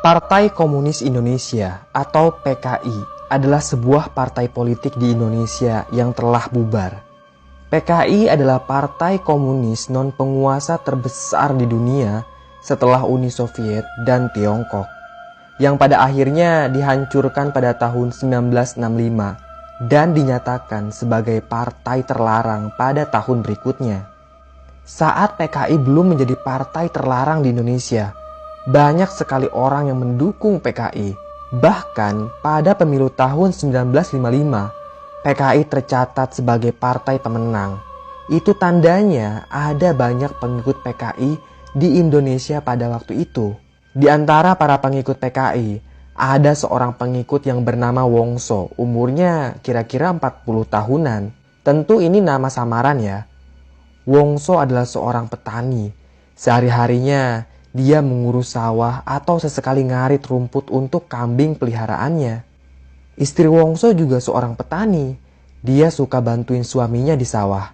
Partai Komunis Indonesia atau PKI adalah sebuah partai politik di Indonesia yang telah bubar. PKI adalah partai komunis non-penguasa terbesar di dunia setelah Uni Soviet dan Tiongkok, yang pada akhirnya dihancurkan pada tahun 1965 dan dinyatakan sebagai partai terlarang pada tahun berikutnya. Saat PKI belum menjadi partai terlarang di Indonesia, banyak sekali orang yang mendukung PKI. Bahkan pada pemilu tahun 1955, PKI tercatat sebagai partai pemenang. Itu tandanya ada banyak pengikut PKI di Indonesia pada waktu itu. Di antara para pengikut PKI, ada seorang pengikut yang bernama Wongso, umurnya kira-kira 40 tahunan. Tentu ini nama samaran ya. Wongso adalah seorang petani. Sehari-harinya dia mengurus sawah atau sesekali ngarit rumput untuk kambing peliharaannya. Istri Wongso juga seorang petani. Dia suka bantuin suaminya di sawah.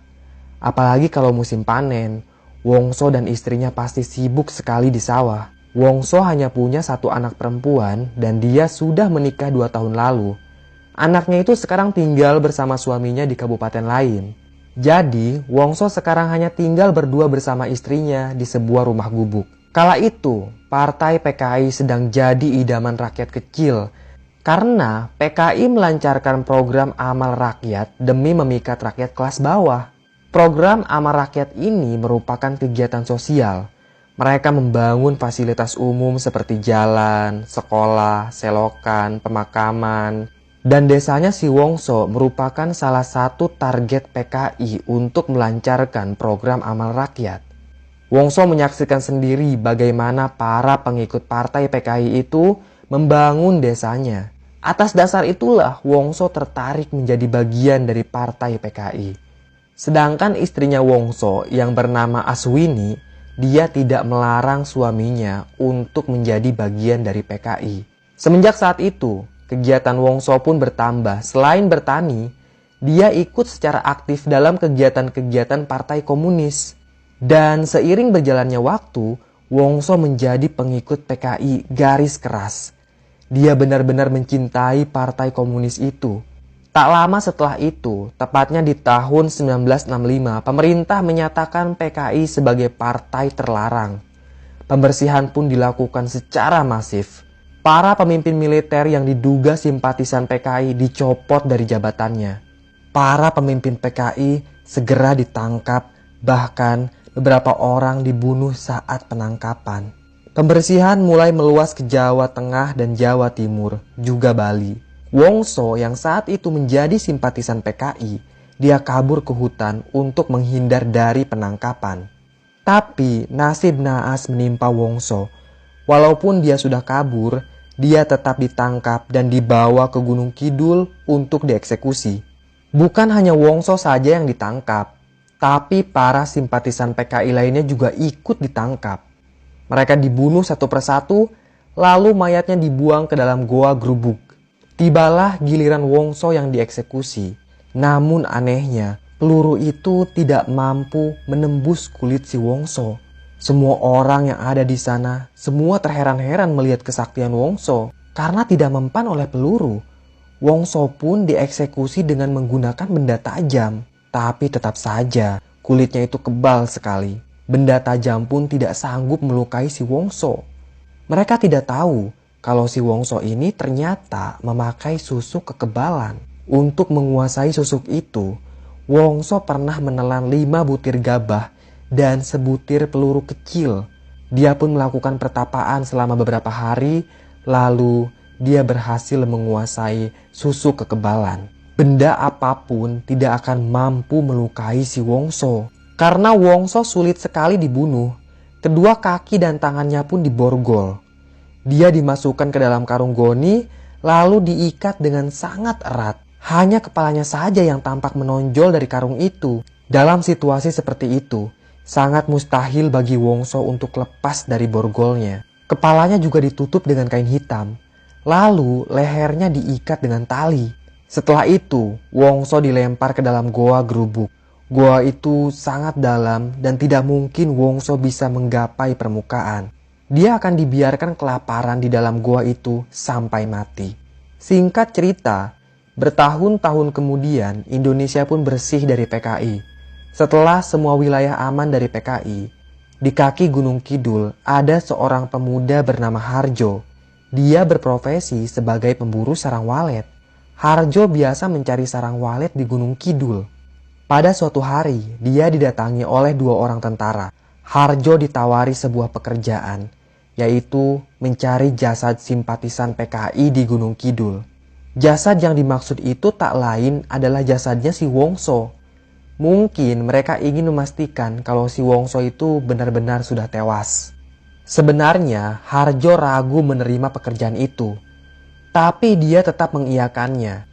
Apalagi kalau musim panen, Wongso dan istrinya pasti sibuk sekali di sawah. Wongso hanya punya satu anak perempuan dan dia sudah menikah 2 tahun lalu. Anaknya itu sekarang tinggal bersama suaminya di kabupaten lain. Jadi, Wongso sekarang hanya tinggal berdua bersama istrinya di sebuah rumah gubuk. Kala itu, partai PKI sedang jadi idaman rakyat kecil karena PKI melancarkan program amal rakyat demi memikat rakyat kelas bawah. Program amal rakyat ini merupakan kegiatan sosial. Mereka membangun fasilitas umum seperti jalan, sekolah, selokan, pemakaman. Dan desanya si Wongso merupakan salah satu target PKI untuk melancarkan program amal rakyat. Wongso menyaksikan sendiri bagaimana para pengikut partai PKI itu membangun desanya. Atas dasar itulah Wongso tertarik menjadi bagian dari partai PKI. Sedangkan istrinya Wongso yang bernama Aswini, dia tidak melarang suaminya untuk menjadi bagian dari PKI. Semenjak saat itu, kegiatan Wongso pun bertambah. Selain bertani, dia ikut secara aktif dalam kegiatan-kegiatan partai komunis. Dan seiring berjalannya waktu, Wongso menjadi pengikut PKI garis keras. Dia benar-benar mencintai partai komunis itu. Tak lama setelah itu, tepatnya di tahun 1965, pemerintah menyatakan PKI sebagai partai terlarang. Pembersihan pun dilakukan secara masif. Para pemimpin militer yang diduga simpatisan PKI dicopot dari jabatannya. Para pemimpin PKI segera ditangkap, bahkan beberapa orang dibunuh saat penangkapan. Pembersihan mulai meluas ke Jawa Tengah dan Jawa Timur, juga Bali. Wongso yang saat itu menjadi simpatisan PKI, dia kabur ke hutan untuk menghindar dari penangkapan. Tapi nasib naas menimpa Wongso. Walaupun dia sudah kabur, dia tetap ditangkap dan dibawa ke Gunung Kidul untuk dieksekusi. Bukan hanya Wongso saja yang ditangkap, tapi para simpatisan PKI lainnya juga ikut ditangkap. Mereka dibunuh satu persatu, lalu mayatnya dibuang ke dalam goa Grubuk. Tibalah giliran Wongso yang dieksekusi. Namun anehnya, peluru itu tidak mampu menembus kulit si Wongso. Semua orang yang ada di sana, semua terheran-heran melihat kesaktian Wongso karena tidak mempan oleh peluru. Wongso pun dieksekusi dengan menggunakan benda tajam. Tapi tetap saja, kulitnya itu kebal sekali. Benda tajam pun tidak sanggup melukai si Wongso. Mereka tidak tahu kalau si Wongso ini ternyata memakai susuk kekebalan. Untuk menguasai susuk itu, Wongso pernah menelan 5 butir gabah dan sebutir peluru kecil. Dia pun melakukan pertapaan selama beberapa hari, lalu dia berhasil menguasai susuk kekebalan. Benda apapun tidak akan mampu melukai si Wongso. Karena Wongso sulit sekali dibunuh, kedua kaki dan tangannya pun diborgol. Dia dimasukkan ke dalam karung goni, lalu diikat dengan sangat erat. Hanya kepalanya saja yang tampak menonjol dari karung itu. Dalam situasi seperti itu, sangat mustahil bagi Wongso untuk lepas dari borgolnya. Kepalanya juga ditutup dengan kain hitam. Lalu lehernya diikat dengan tali. Setelah itu, Wongso dilempar ke dalam goa Grubuk. Goa itu sangat dalam dan tidak mungkin Wongso bisa menggapai permukaan. dia akan dibiarkan kelaparan di dalam gua itu sampai mati. Singkat cerita, bertahun-tahun kemudian Indonesia pun bersih dari PKI. Setelah semua wilayah aman dari PKI, di kaki Gunung Kidul ada seorang pemuda bernama Harjo. Dia berprofesi sebagai pemburu sarang walet. Harjo biasa mencari sarang walet di Gunung Kidul. Pada suatu hari, dia didatangi oleh 2 orang tentara. Harjo ditawari sebuah pekerjaan, yaitu mencari jasad simpatisan PKI di Gunung Kidul. Jasad yang dimaksud itu tak lain adalah jasadnya si Wongso. Mungkin mereka ingin memastikan kalau si Wongso itu benar-benar sudah tewas. Sebenarnya Harjo ragu menerima pekerjaan itu, tapi dia tetap mengiyakannya.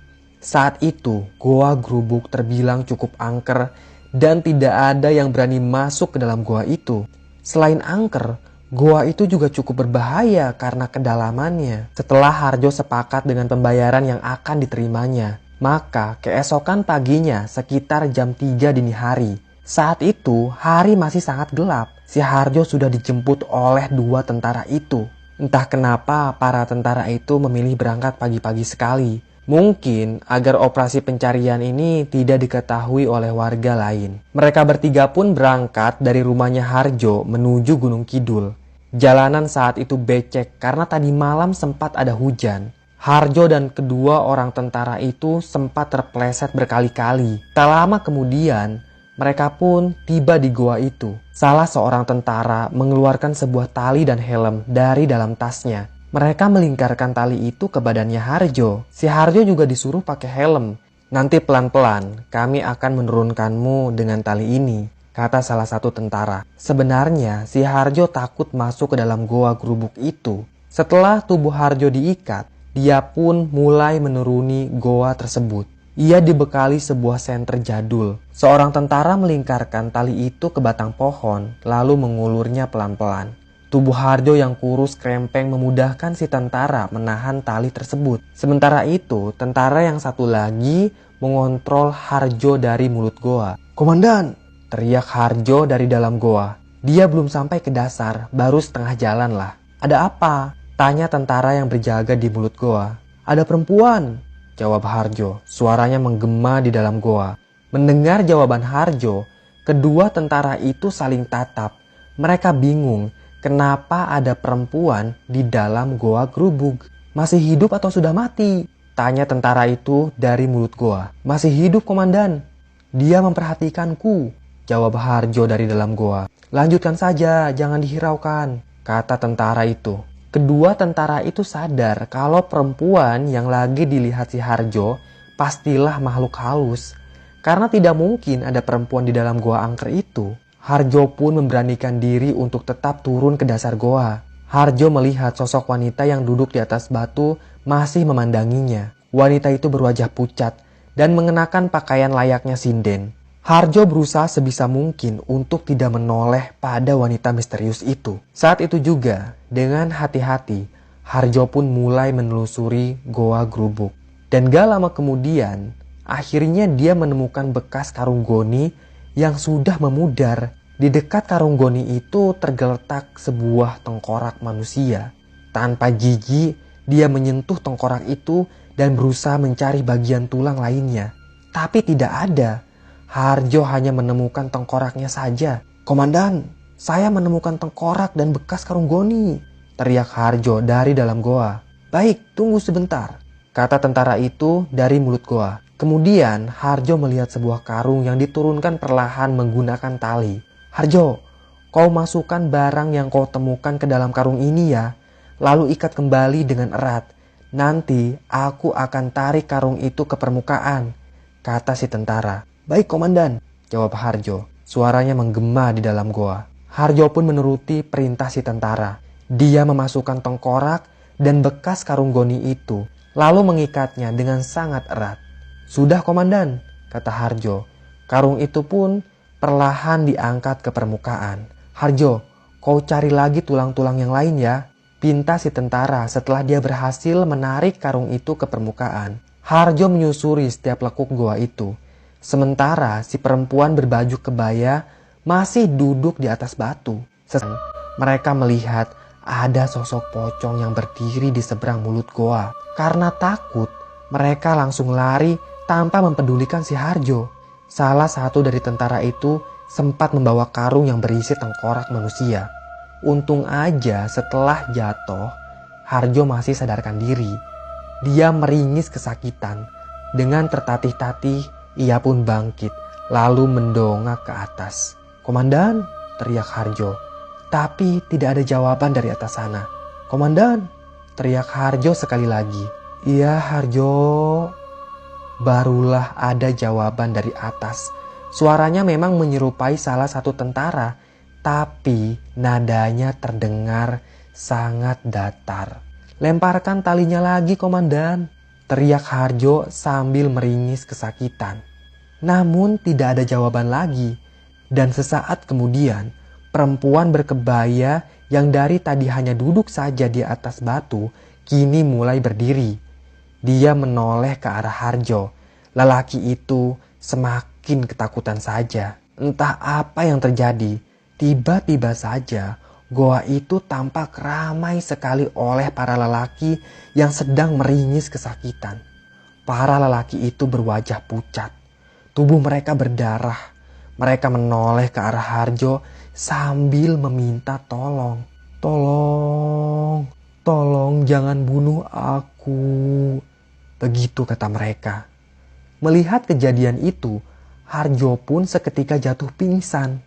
Saat itu, Goa Grubuk terbilang cukup angker dan tidak ada yang berani masuk ke dalam goa itu. Selain angker, goa itu juga cukup berbahaya karena kedalamannya. Setelah Harjo sepakat dengan pembayaran yang akan diterimanya, maka keesokan paginya sekitar jam 3 dini hari. Saat itu, hari masih sangat gelap. Si Harjo sudah dijemput oleh 2 tentara itu. Entah kenapa para tentara itu memilih berangkat pagi-pagi sekali. Mungkin agar operasi pencarian ini tidak diketahui oleh warga lain. Mereka bertiga pun berangkat dari rumahnya Harjo menuju Gunung Kidul. Jalanan saat itu becek karena tadi malam sempat ada hujan. Harjo dan kedua orang tentara itu sempat terpleset berkali-kali. Tak lama kemudian, mereka pun tiba di goa itu. Salah seorang tentara mengeluarkan sebuah tali dan helm dari dalam tasnya. Mereka melingkarkan tali itu ke badannya Harjo. Si Harjo juga disuruh pakai helm. Nanti pelan-pelan kami akan menurunkanmu dengan tali ini, kata salah satu tentara. Sebenarnya si Harjo takut masuk ke dalam goa Grubuk itu. Setelah tubuh Harjo diikat, dia pun mulai menuruni goa tersebut. Ia dibekali sebuah senter jadul. Seorang tentara melingkarkan tali itu ke batang pohon, lalu mengulurnya pelan-pelan. Tubuh Harjo yang kurus krempeng memudahkan si tentara menahan tali tersebut. Sementara itu, tentara yang satu lagi mengontrol Harjo dari mulut goa. "Komandan!" teriak Harjo dari dalam goa. Dia belum sampai ke dasar, baru setengah jalan lah. "Ada apa?" tanya tentara yang berjaga di mulut goa. "Ada perempuan," jawab Harjo. Suaranya menggema di dalam goa. Mendengar jawaban Harjo, kedua tentara itu saling tatap. Mereka bingung. Kenapa ada perempuan di dalam goa Grubuk? "Masih hidup atau sudah mati?" tanya tentara itu dari mulut goa. "Masih hidup, komandan. Dia memperhatikanku," jawab Harjo dari dalam goa. "Lanjutkan saja, jangan dihiraukan," kata tentara itu. Kedua tentara itu sadar kalau perempuan yang lagi dilihat si Harjo pastilah makhluk halus. Karena tidak mungkin ada perempuan di dalam goa angker itu. Harjo pun memberanikan diri untuk tetap turun ke dasar goa. Harjo melihat sosok wanita yang duduk di atas batu masih memandanginya. Wanita itu berwajah pucat dan mengenakan pakaian layaknya sinden. Harjo berusaha sebisa mungkin untuk tidak menoleh pada wanita misterius itu. Saat itu juga, dengan hati-hati, Harjo pun mulai menelusuri goa Grubuk. Dan gak lama kemudian, akhirnya dia menemukan bekas karung goni yang sudah memudar. Di dekat karung goni itu tergeletak sebuah tengkorak manusia. Tanpa jijik, dia menyentuh tengkorak itu dan berusaha mencari bagian tulang lainnya. Tapi tidak ada. Harjo hanya menemukan tengkoraknya saja. "Komandan, saya menemukan tengkorak dan bekas karung goni," teriak Harjo dari dalam goa. "Baik, tunggu sebentar," kata tentara itu dari mulut goa. Kemudian Harjo melihat sebuah karung yang diturunkan perlahan menggunakan tali. "Harjo, kau masukkan barang yang kau temukan ke dalam karung ini ya. Lalu ikat kembali dengan erat. Nanti aku akan tarik karung itu ke permukaan," kata si tentara. "Baik, komandan," jawab Harjo. Suaranya menggema di dalam goa. Harjo pun menuruti perintah si tentara. Dia memasukkan tengkorak dan bekas karung goni itu, lalu mengikatnya dengan sangat erat. "Sudah, komandan," kata Harjo. Karung itu pun perlahan diangkat ke permukaan. "Harjo, kau cari lagi tulang-tulang yang lain ya," pinta si tentara setelah dia berhasil menarik karung itu ke permukaan. Harjo menyusuri setiap lekuk goa itu. Sementara si perempuan berbaju kebaya masih duduk di atas batu. Mereka melihat ada sosok pocong yang berdiri di seberang mulut goa. Karena takut, mereka langsung lari tanpa mempedulikan si Harjo. Salah satu dari tentara itu sempat membawa karung yang berisi tengkorak manusia. Untung aja setelah jatuh, Harjo masih sadarkan diri. Dia meringis kesakitan. Dengan tertatih-tatih, ia pun bangkit, lalu mendongak ke atas. "Komandan!" teriak Harjo. Tapi tidak ada jawaban dari atas sana. "Komandan!" teriak Harjo sekali lagi. "Iya Harjo." Barulah ada jawaban dari atas. Suaranya memang menyerupai salah satu tentara, tapi nadanya terdengar sangat datar. "Lemparkan talinya lagi, komandan!" teriak Harjo sambil meringis kesakitan. Namun tidak ada jawaban lagi. Dan sesaat kemudian, perempuan berkebaya yang dari tadi hanya duduk saja di atas batu, kini mulai berdiri. Dia menoleh ke arah Harjo. Lelaki itu semakin ketakutan saja. Entah apa yang terjadi, tiba-tiba saja goa itu tampak ramai sekali oleh para lelaki yang sedang meringis kesakitan. Para lelaki itu berwajah pucat. Tubuh mereka berdarah. Mereka menoleh ke arah Harjo sambil meminta tolong. "Tolong, tolong jangan bunuh aku." Begitu kata mereka. Melihat kejadian itu, Harjo pun seketika jatuh pingsan.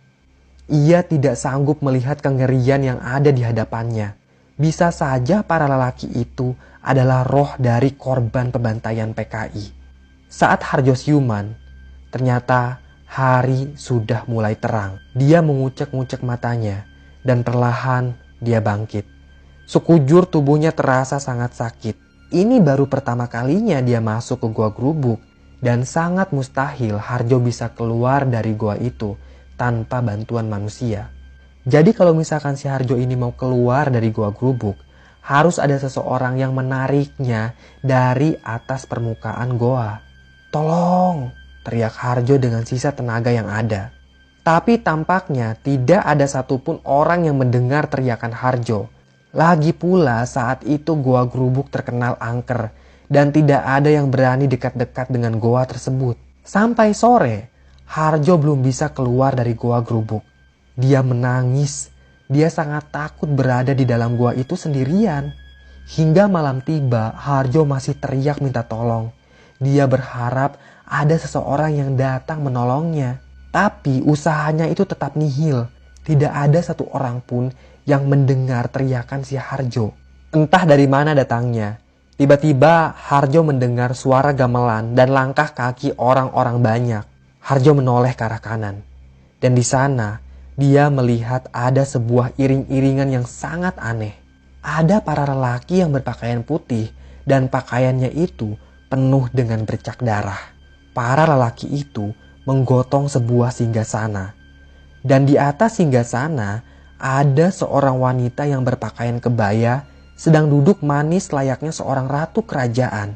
Ia tidak sanggup melihat kengerian yang ada di hadapannya. Bisa saja para lelaki itu adalah roh dari korban pembantaian PKI. Saat Harjo siuman, ternyata hari sudah mulai terang. Dia mengucek-ngucek matanya dan perlahan dia bangkit. Sekujur tubuhnya terasa sangat sakit. Ini baru pertama kalinya dia masuk ke gua Grubuk dan sangat mustahil Harjo bisa keluar dari gua itu tanpa bantuan manusia. Jadi kalau misalkan si Harjo ini mau keluar dari gua Grubuk, harus ada seseorang yang menariknya dari atas permukaan goa. "Tolong!" teriak Harjo dengan sisa tenaga yang ada. Tapi tampaknya tidak ada satupun orang yang mendengar teriakan Harjo. Lagi pula saat itu gua Grubuk terkenal angker dan tidak ada yang berani dekat-dekat dengan goa tersebut. Sampai sore, Harjo belum bisa keluar dari gua Grubuk. Dia menangis. Dia sangat takut berada di dalam gua itu sendirian. Hingga malam tiba, Harjo masih teriak minta tolong. Dia berharap ada seseorang yang datang menolongnya. Tapi usahanya itu tetap nihil. Tidak ada satu orang pun yang mendengar teriakan si Harjo. Entah dari mana datangnya. Tiba-tiba Harjo mendengar suara gamelan dan langkah kaki orang-orang banyak. Harjo menoleh ke arah kanan. Dan di sana dia melihat ada sebuah iring-iringan yang sangat aneh. Ada para lelaki yang berpakaian putih dan pakaiannya itu penuh dengan bercak darah. Para lelaki itu menggotong sebuah singgasana. Dan di atas singgasana ada seorang wanita yang berpakaian kebaya sedang duduk manis layaknya seorang ratu kerajaan.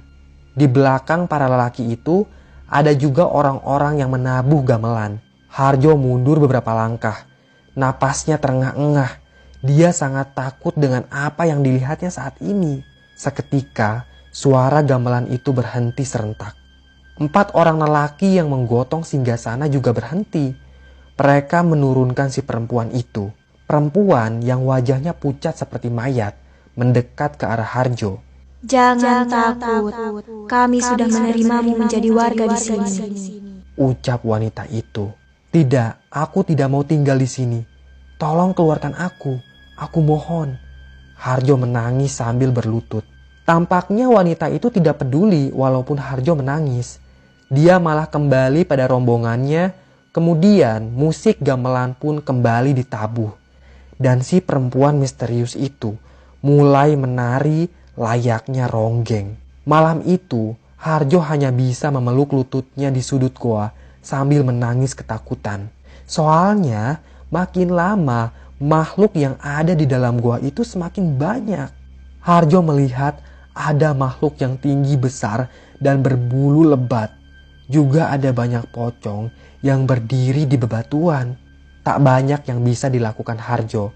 Di belakang para lelaki itu ada juga orang-orang yang menabuh gamelan. Harjo mundur beberapa langkah. Napasnya terengah-engah. Dia sangat takut dengan apa yang dilihatnya saat ini. Seketika suara gamelan itu berhenti serentak. 4 orang lelaki yang menggotong singgasana juga berhenti. Mereka menurunkan si perempuan itu. Perempuan yang wajahnya pucat seperti mayat mendekat ke arah Harjo. "Jangan takut, kami sudah menerimamu menjadi warga di sini," ucap wanita itu. "Tidak, aku tidak mau tinggal di sini. Tolong keluarkan aku mohon." Harjo menangis sambil berlutut. Tampaknya wanita itu tidak peduli walaupun Harjo menangis. Dia malah kembali pada rombongannya. Kemudian musik gamelan pun kembali ditabuh. Dan si perempuan misterius itu mulai menari layaknya ronggeng. Malam itu Harjo hanya bisa memeluk lututnya di sudut goa sambil menangis ketakutan. Soalnya makin lama makhluk yang ada di dalam goa itu semakin banyak. Harjo melihat ada makhluk yang tinggi besar dan berbulu lebat. Juga ada banyak pocong yang berdiri di bebatuan. Tak banyak yang bisa dilakukan Harjo.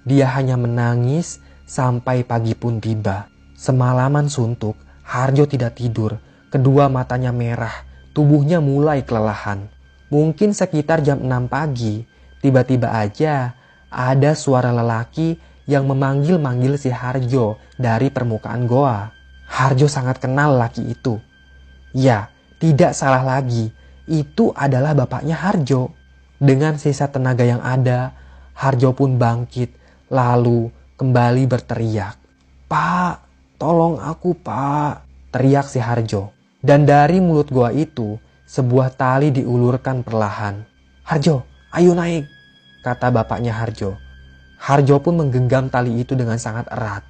Dia hanya menangis sampai pagi pun tiba. Semalaman suntuk, Harjo tidak tidur. Kedua matanya merah, tubuhnya mulai kelelahan. Mungkin sekitar jam 6 pagi, tiba-tiba aja ada suara lelaki yang memanggil-manggil si Harjo dari permukaan goa. Harjo sangat kenal lelaki itu. Ya, tidak salah lagi, itu adalah bapaknya Harjo. Dengan sisa tenaga yang ada, Harjo pun bangkit, lalu kembali berteriak. "Pak, tolong aku, Pak," teriak si Harjo. Dan dari mulut goa itu, sebuah tali diulurkan perlahan. "Harjo, ayo naik," kata bapaknya Harjo. Harjo pun menggenggam tali itu dengan sangat erat.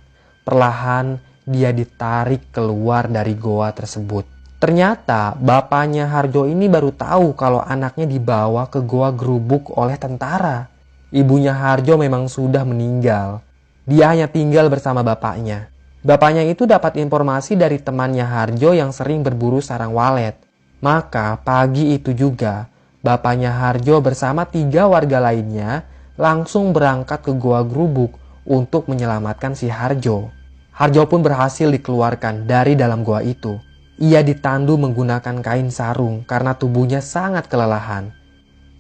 Perlahan dia ditarik keluar dari goa tersebut. Ternyata bapaknya Harjo ini baru tahu kalau anaknya dibawa ke goa gerubuk oleh tentara. Ibunya Harjo memang sudah meninggal. Dia hanya tinggal bersama bapaknya. Bapaknya itu dapat informasi dari temannya Harjo yang sering berburu sarang walet. Maka pagi itu juga bapaknya Harjo bersama 3 warga lainnya langsung berangkat ke goa gerubuk untuk menyelamatkan si Harjo. Harjo pun berhasil dikeluarkan dari dalam goa itu. Ia ditandu menggunakan kain sarung karena tubuhnya sangat kelelahan.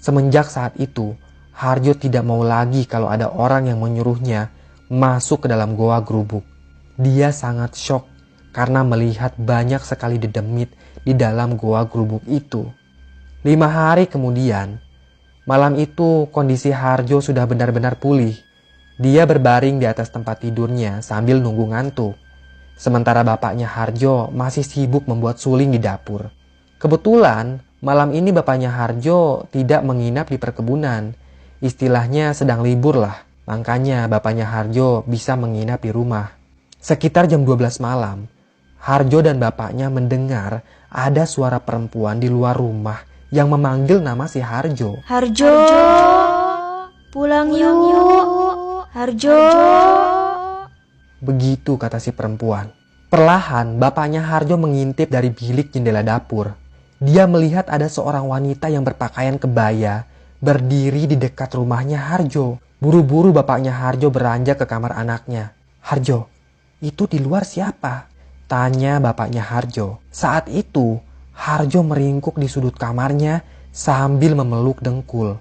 Semenjak saat itu, Harjo tidak mau lagi kalau ada orang yang menyuruhnya masuk ke dalam goa gerubuk. Dia sangat syok karena melihat banyak sekali dedemit di dalam goa gerubuk itu. 5 hari kemudian, malam itu kondisi Harjo sudah benar-benar pulih. Dia berbaring di atas tempat tidurnya sambil nunggu ngantuk. Sementara bapaknya Harjo masih sibuk membuat suling di dapur. Kebetulan malam ini bapaknya Harjo tidak menginap di perkebunan. Istilahnya sedang libur lah. Makanya bapaknya Harjo bisa menginap di rumah. Sekitar jam 12 malam, Harjo dan bapaknya mendengar ada suara perempuan di luar rumah yang memanggil nama si Harjo. Harjo, pulang yuk. Harjo. Begitu kata si perempuan. Perlahan bapaknya Harjo mengintip dari bilik jendela dapur. Dia melihat ada seorang wanita yang berpakaian kebaya berdiri di dekat rumahnya Harjo. Buru-buru bapaknya Harjo beranjak ke kamar anaknya. "Harjo, itu di luar siapa?" tanya bapaknya Harjo. Saat itu Harjo meringkuk di sudut kamarnya sambil memeluk dengkul.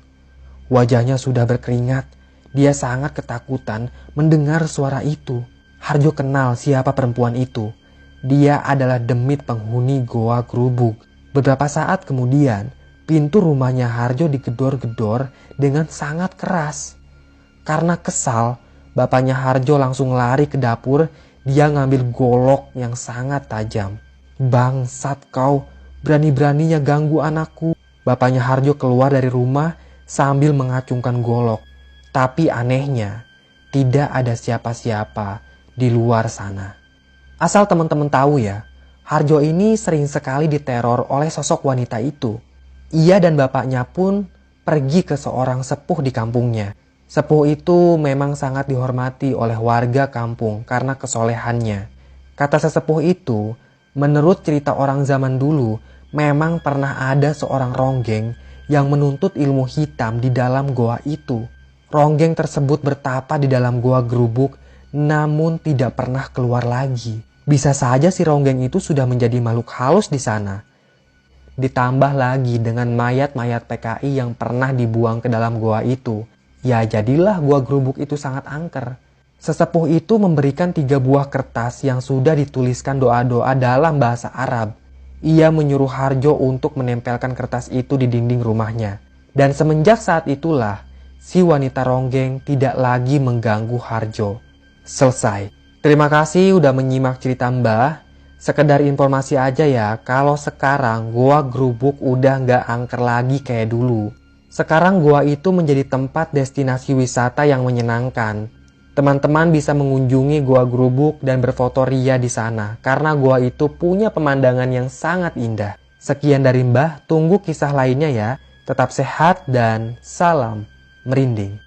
Wajahnya sudah berkeringat. Dia sangat ketakutan mendengar suara itu. Harjo kenal siapa perempuan itu. Dia adalah demit penghuni goa gerubuk. Beberapa saat kemudian, pintu rumahnya Harjo digedor-gedor dengan sangat keras. Karena kesal, bapaknya Harjo langsung lari ke dapur. Dia ngambil golok yang sangat tajam. "Bangsat kau, berani-beraninya ganggu anakku." Bapaknya Harjo keluar dari rumah sambil mengacungkan golok. Tapi anehnya, tidak ada siapa-siapa di luar sana. Asal teman-teman tahu ya, Harjo ini sering sekali diteror oleh sosok wanita itu. Ia dan bapaknya pun pergi ke seorang sepuh di kampungnya. Sepuh itu memang sangat dihormati oleh warga kampung karena kesolehannya. Kata sesepuh itu, menurut cerita orang zaman dulu, memang pernah ada seorang ronggeng yang menuntut ilmu hitam di dalam goa itu. Ronggeng tersebut bertapa di dalam goa gerubuk, namun tidak pernah keluar lagi. Bisa saja si ronggeng itu sudah menjadi makhluk halus di sana. Ditambah lagi dengan mayat-mayat PKI yang pernah dibuang ke dalam goa itu. Ya jadilah goa gerubuk itu sangat angker. Sesepuh itu memberikan 3 buah kertas yang sudah dituliskan doa-doa dalam bahasa Arab. Ia menyuruh Harjo untuk menempelkan kertas itu di dinding rumahnya. Dan semenjak saat itulah, si wanita ronggeng tidak lagi mengganggu Harjo. Selesai. Terima kasih udah menyimak cerita Mbah. Sekedar informasi aja ya, kalau sekarang goa gerubuk udah nggak angker lagi kayak dulu. Sekarang goa itu menjadi tempat destinasi wisata yang menyenangkan. Teman-teman bisa mengunjungi goa gerubuk dan berfoto ria di sana karena goa itu punya pemandangan yang sangat indah. Sekian dari Mbah, tunggu kisah lainnya ya. Tetap sehat dan salam merinding.